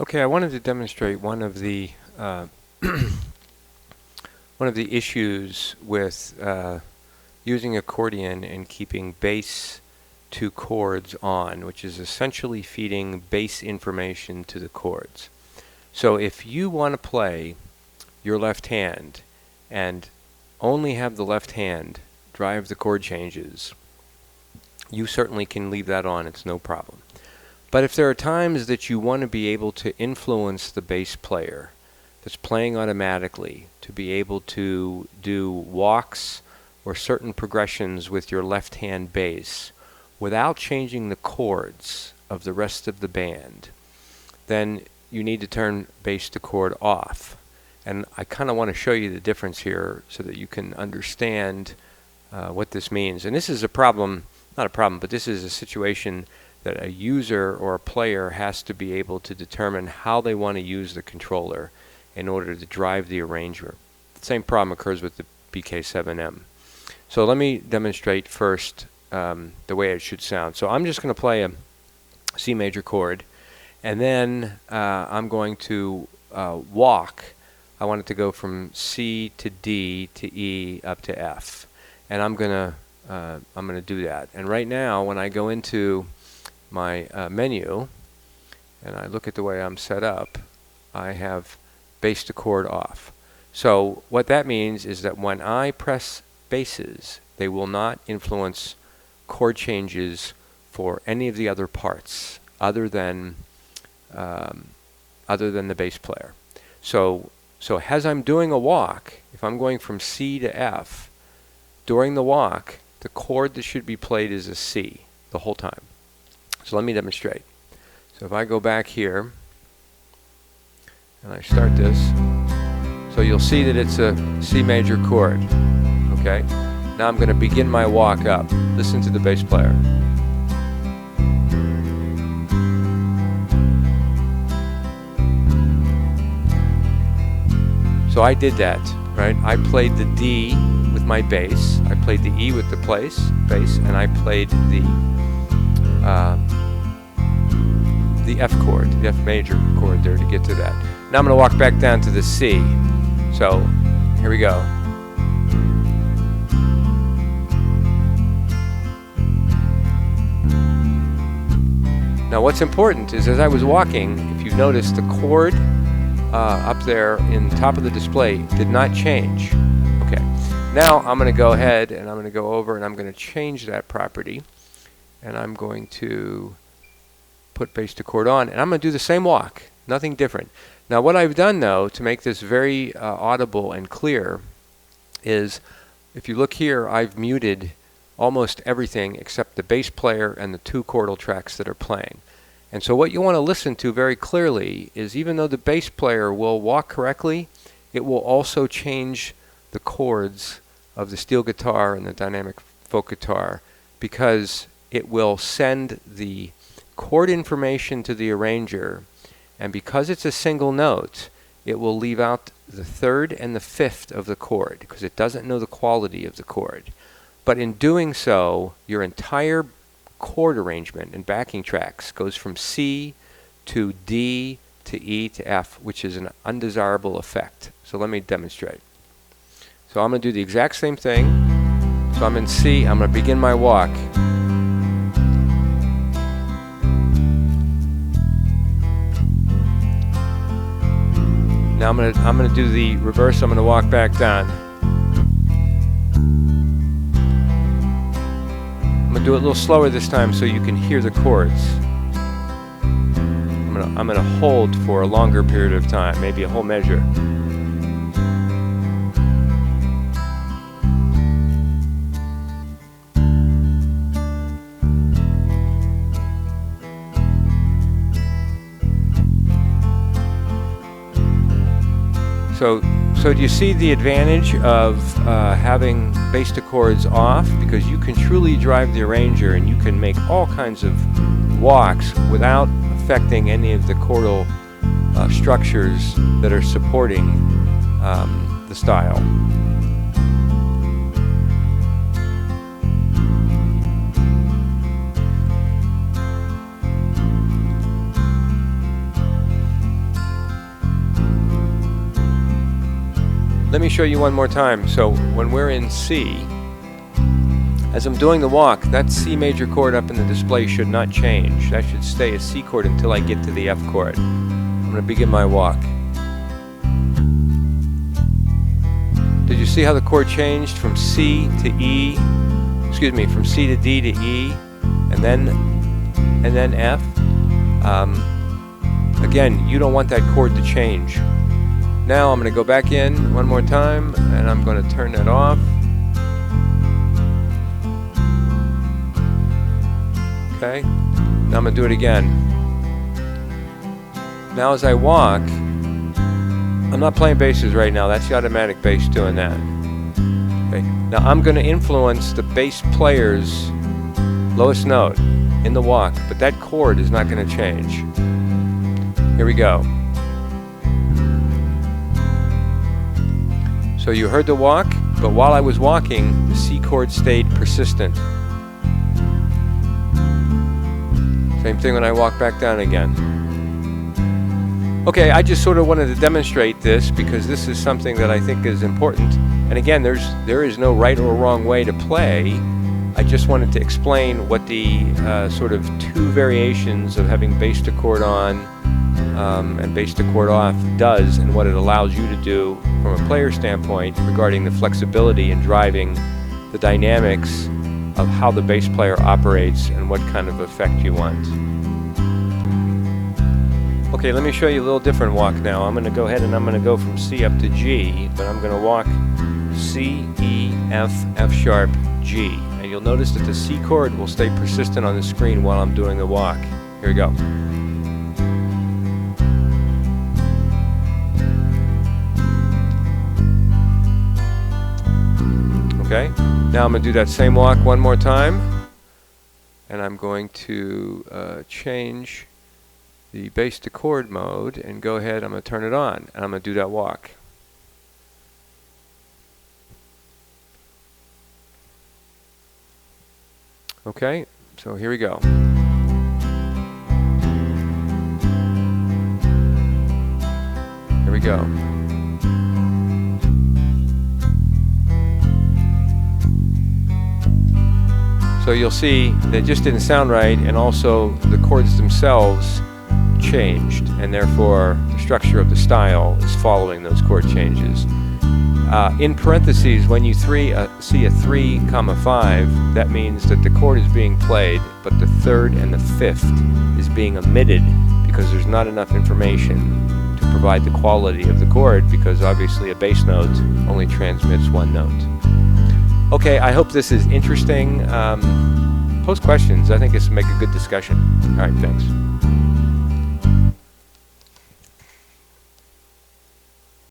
Okay, I wanted to demonstrate one of the one of the issues with using accordion and keeping bass to chords on, which is essentially feeding bass information to the chords. So if you want to play your left hand and only have the left hand drive the chord changes, you certainly can leave that on, it's no problem. But if there are times that you want to be able to influence the bass player that's playing automatically, to be able to do walks or certain progressions with your left hand bass without changing the chords of the rest of the band, then you need to turn bass to chord off. And I kind of want to show you the difference here so that you can understand what this means. And this is a problem, not a problem, but this is a situation that a user or a player has to be able to determine how they want to use the controller in order to drive the arrangement. The same problem occurs with the BK7M. So let me demonstrate first the way it should sound. So I'm just going to play a C major chord, and then I'm going to walk. I want it to go from C to D to E up to F, and I'm gonna do that. And right now, when I go into my menu and I look at the way I'm set up, I have bass to chord off. So what that means is that when I press basses, they will not influence chord changes for any of the other parts other than the bass player. So as I'm doing a walk, if I'm going from C to F, during the walk, the chord that should be played is a C the whole time. So let me demonstrate. So if I go back here and I start this, so you'll see that it's a C major chord. Okay? Now I'm going to begin my walk up. Listen to the bass player. So I did that, right? I played the D with my bass, I played the E with the bass, and I played the F chord, the F major chord there to get to that. Now I'm going to walk back down to the C. So here we go. Now what's important is as I was walking, if you notice, the chord up there in the top of the display did not change. Okay, now I'm going to go ahead and I'm going to go over and I'm going to change that property, and I'm going to put bass to chord on, and I'm going to do the same walk, nothing different. Now what I've done though to make this very audible and clear is, if you look here, I've muted almost everything except the bass player and the two chordal tracks that are playing. And so what you want to listen to very clearly is, even though the bass player will walk correctly, it will also change the chords of the steel guitar and the dynamic folk guitar, because it will send the chord information to the arranger, and because it's a single note, it will leave out the third and the fifth of the chord because it doesn't know the quality of the chord. But in doing so, your entire chord arrangement and backing tracks goes from C to D to E to F, which is an undesirable effect. So let me demonstrate. So I'm going to do the exact same thing. So I'm in C, I'm going to begin my walk. Now I'm going to do the reverse. I'm going to walk back down. I'm going to do it a little slower this time so you can hear the chords. I'm going to hold for a longer period of time, maybe a whole measure. So do you see the advantage of having bass to chords off? Because you can truly drive the arranger and you can make all kinds of walks without affecting any of the chordal structures that are supporting the style. Let me show you one more time. So when we're in C, as I'm doing the walk, that C major chord up in the display should not change. That should stay a C chord until I get to the F chord. I'm going to begin my walk. Did you see how the chord changed from C to E? Excuse me, from C to D to E, and then F? Again, you don't want that chord to change. Now I'm going to go back in one more time, and I'm going to turn that off. Okay, now I'm going to do it again. Now as I walk, I'm not playing basses right now, that's the automatic bass doing that. Okay, now I'm going to influence the bass player's lowest note in the walk, but that chord is not going to change. Here we go. So you heard the walk, but while I was walking, the C chord stayed persistent. Same thing when I walk back down again. Okay, I just sort of wanted to demonstrate this because this is something that I think is important. And again, there is no right or wrong way to play. I just wanted to explain what the sort of two variations of having bass to chord on and bass to chord off does, and what it allows you to do from a player standpoint regarding the flexibility in driving the dynamics of how the bass player operates and what kind of effect you want. Okay, let me show you a little different walk now. I'm going to go ahead and I'm going to go from C up to G, but I'm going to walk C, E, F, F sharp, G. And you'll notice that the C chord will stay persistent on the screen while I'm doing the walk. Here we go. Okay, now I'm going to do that same walk one more time, and I'm going to change the bass to chord mode and go ahead, I'm going to turn it on, and I'm going to do that walk. Okay, so here we go. Here we go. So you'll see that it just didn't sound right, and also the chords themselves changed, and therefore the structure of the style is following those chord changes. In parentheses, when you see a 3,5, that means that the chord is being played, but the third and the fifth is being omitted because there's not enough information to provide the quality of the chord, because obviously a bass note only transmits one note. Okay, I hope this is interesting. Post questions. I think this will make a good discussion. All right, thanks.